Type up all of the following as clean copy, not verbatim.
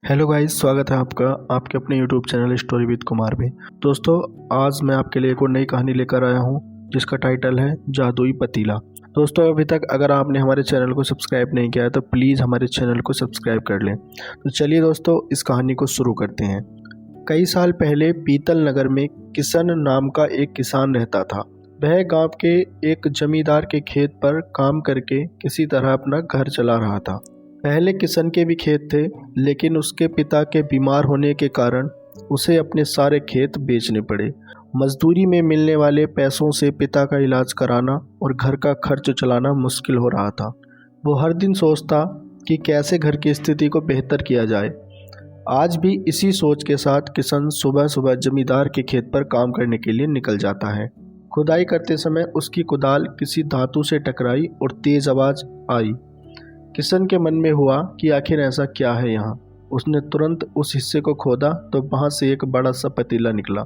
Hello guys, स्वागत है आपका आपके अपने YouTube channel story with Kumar में। दोस्तों, आज मैं आपके लिए एक और नई कहानी लेकर आया हूं जिसका टाइटल है जादुई पतीला। दोस्तों, अभी तक अगर आपने हमारे चैनल को सब्सक्राइब नहीं किया है तो प्लीज़ हमारे चैनल को सब्सक्राइब कर लें। तो चलिए दोस्तों, इस कहानी को शुरू करते हैं। कई साल पहले पीतल नगर में किशन नाम का एक किसान रहता था। वह गाँव के एक जमींदार के खेत पर काम करके किसी तरह अपना घर चला रहा था। पहले किशन के भी खेत थे, लेकिन उसके पिता के बीमार होने के कारण उसे अपने सारे खेत बेचने पड़े। मजदूरी में मिलने वाले पैसों से पिता का इलाज कराना और घर का खर्च चलाना मुश्किल हो रहा था। वो हर दिन सोचता कि कैसे घर की स्थिति को बेहतर किया जाए। आज भी इसी सोच के साथ किशन सुबह सुबह जमींदार के खेत पर काम करने के लिए निकल जाता है। खुदाई करते समय उसकी कुदाल किसी धातु से टकराई और तेज आवाज़ आई। किशन के मन में हुआ कि आखिर ऐसा क्या है यहाँ। उसने तुरंत उस हिस्से को खोदा तो वहाँ से एक बड़ा सा पतीला निकला।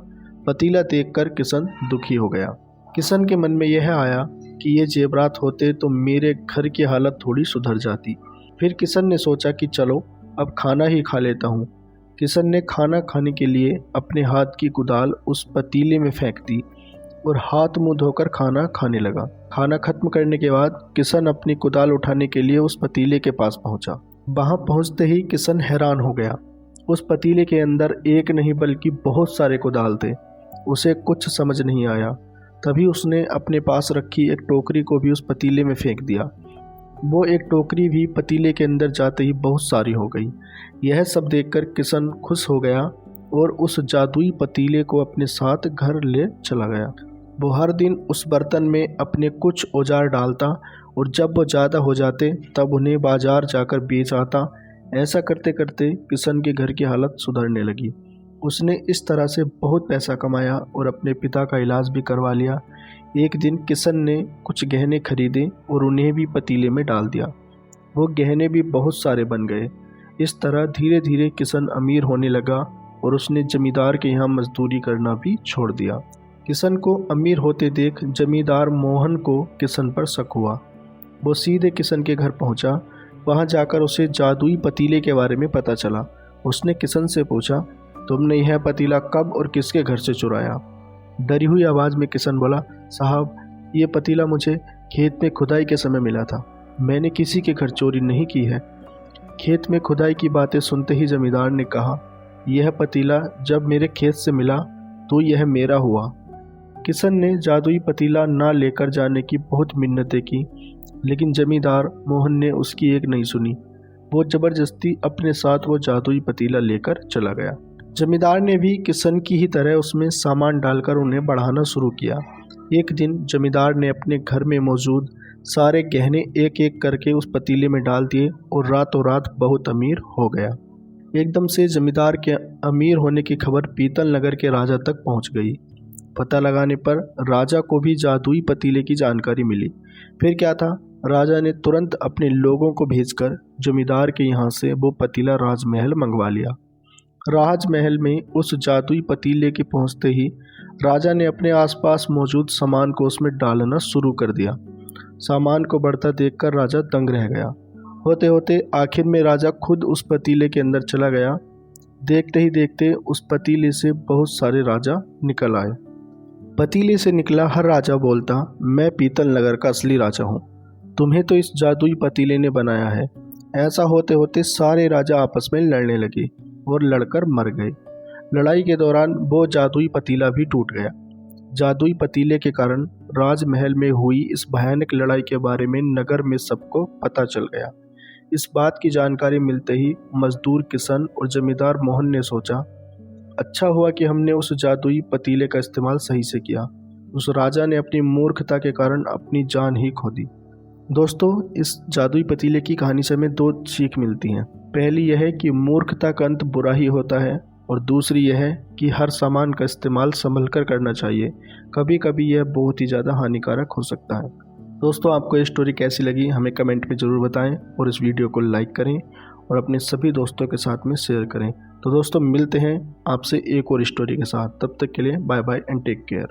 पतीला देखकर किशन दुखी हो गया। किशन के मन में यह आया कि ये जेवरात होते तो मेरे घर की हालत थोड़ी सुधर जाती। फिर किशन ने सोचा कि चलो अब खाना ही खा लेता हूँ। किशन ने खाना खाने के लिए अपने हाथ की कुदाल उस पतीले में फेंक दी और हाथ मुंह धोकर खाना खाने लगा। खाना खत्म करने के बाद किशन अपनी कुदाल उठाने के लिए उस पतीले के पास पहुंचा। वहां पहुंचते ही किशन हैरान हो गया। उस पतीले के अंदर एक नहीं बल्कि बहुत सारे कुदाल थे। उसे कुछ समझ नहीं आया। तभी उसने अपने पास रखी एक टोकरी को भी उस पतीले में फेंक दिया। वो एक टोकरी भी पतीले के अंदर जाते ही बहुत सारी हो गई। यह सब देखकर किशन खुश हो गया और उस जादुई पतीले को अपने साथ घर ले चला गया। वो हर दिन उस बर्तन में अपने कुछ औजार डालता और जब वो ज़्यादा हो जाते तब उन्हें बाजार जाकर बेच आता। ऐसा करते करते किशन के घर की हालत सुधरने लगी। उसने इस तरह से बहुत पैसा कमाया और अपने पिता का इलाज भी करवा लिया। एक दिन किशन ने कुछ गहने खरीदे और उन्हें भी पतीले में डाल दिया। वो गहने भी बहुत सारे बन गए। इस तरह धीरे धीरे किशन अमीर होने लगा और उसने जमींदार के यहाँ मजदूरी करना भी छोड़ दिया। किशन को अमीर होते देख जमींदार मोहन को किशन पर शक हुआ। वो सीधे किशन के घर पहुंचा। वहां जाकर उसे जादुई पतीले के बारे में पता चला। उसने किशन से पूछा, तुमने यह पतीला कब और किसके घर से चुराया? डरी हुई आवाज़ में किशन बोला, साहब, ये पतीला मुझे खेत में खुदाई के समय मिला था। मैंने किसी के घर चोरी नहीं की है। खेत में खुदाई की बातें सुनते ही जमींदार ने कहा, यह पतीला जब मेरे खेत से मिला तो यह मेरा हुआ। किशन ने जादुई पतीला ना लेकर जाने की बहुत मिन्नतें की, लेकिन जमींदार मोहन ने उसकी एक नहीं सुनी। वो जबरदस्ती अपने साथ वो जादुई पतीला लेकर चला गया। जमींदार ने भी किशन की ही तरह उसमें सामान डालकर उन्हें बढ़ाना शुरू किया। एक दिन जमींदार ने अपने घर में मौजूद सारे गहने एक एक करके उस पतीले में डाल दिए और रातों रात बहुत अमीर हो गया। एकदम से जमींदार के अमीर होने की खबर पीतल नगर के राजा तक पहुंच गई। पता लगाने पर राजा को भी जादुई पतीले की जानकारी मिली। फिर क्या था, राजा ने तुरंत अपने लोगों को भेजकर जमींदार के यहाँ से वो पतीला राजमहल मंगवा लिया। राजमहल में उस जादुई पतीले के पहुँचते ही राजा ने अपने आसपास मौजूद सामान को उसमें डालना शुरू कर दिया। सामान को बढ़ता देखकर राजा दंग रह गया। होते होते आखिर में राजा खुद उस पतीले के अंदर चला गया। देखते ही देखते उस पतीले से बहुत सारे राजा निकल आए। पतीले से निकला हर राजा बोलता, मैं पीतल नगर का असली राजा हूँ। तुम्हें तो इस जादुई पतीले ने बनाया है। ऐसा होते होते सारे राजा आपस में लड़ने लगे और लड़कर मर गए। लड़ाई के दौरान वो जादुई पतीला भी टूट गया। जादुई पतीले के कारण राजमहल में हुई इस भयानक लड़ाई के बारे में नगर में सबको पता चल गया। इस बात की जानकारी मिलते ही मजदूर किशन और जमींदार मोहन ने सोचा, अच्छा हुआ कि हमने उस जादुई पतीले का इस्तेमाल सही से किया। उस राजा ने अपनी मूर्खता के कारण अपनी जान ही खो दी। दोस्तों, इस जादुई पतीले की कहानी से हमें दो सीख मिलती हैं। पहली यह है कि मूर्खता का अंत बुरा ही होता है, और दूसरी यह है कि हर सामान का इस्तेमाल संभल कर करना चाहिए। कभी कभी यह बहुत ही ज़्यादा हानिकारक हो सकता है। दोस्तों, आपको ये स्टोरी कैसी लगी हमें कमेंट में ज़रूर बताएं और इस वीडियो को लाइक करें और अपने सभी दोस्तों के साथ में शेयर करें। तो दोस्तों, मिलते हैं आपसे एक और स्टोरी के साथ। तब तक के लिए bye bye and take care.